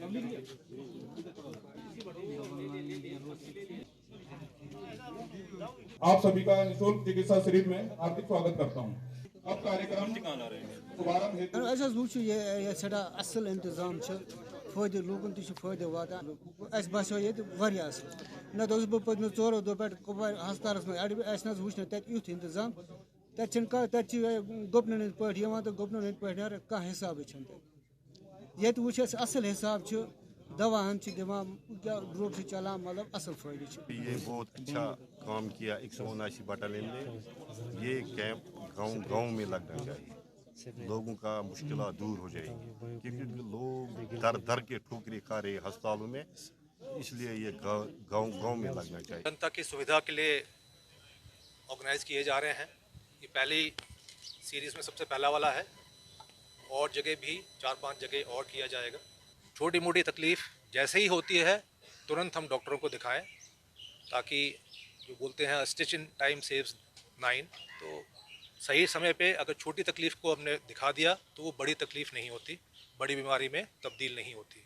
आप सभी का निःशुल्क चिकित्सा शिविर में हार्दिक स्वागत करता हूँ। अब कार्यक्रम शुभारंभ हेतु ये सड़ा असल इंतजाम फायदे लूकन फायदे वातान बसो ये असल ना बह पत्म 4 दो पे कुपवार हस्पताल में अड़ वुचन तत युथ इंतजाम तत गुपन हंद पे तो गुपन हंद पे कह हिसाब ये वुच असल हिसाब दवाहन दिवान ड्रोप चलान मतलब असल फायदे। ये बहुत अच्छा काम किया 179 बटालियन ने। ये कैंप गांव में लगना चाहिए, लोगों का मुश्किलात दूर हो जाएगी, क्योंकि लोग दर दर के ठोकरें खा रहे अस्पतालों में, इसलिए ये गांव में लगना चाहिए। जनता की सुविधा के लिए ऑर्गेनाइज किए जा रहे हैं। ये पहली सीरीज़ में सबसे पहला वाला है, और जगह भी 4-5 जगह और किया जाएगा। छोटी मोटी तकलीफ़ जैसे ही होती है तुरंत हम डॉक्टरों को दिखाएं, ताकि जो बोलते हैं स्टिच इन टाइम सेव्स 9, तो सही समय पे अगर छोटी तकलीफ़ को हमने दिखा दिया तो वो बड़ी तकलीफ़ नहीं होती, बड़ी बीमारी में तब्दील नहीं होती।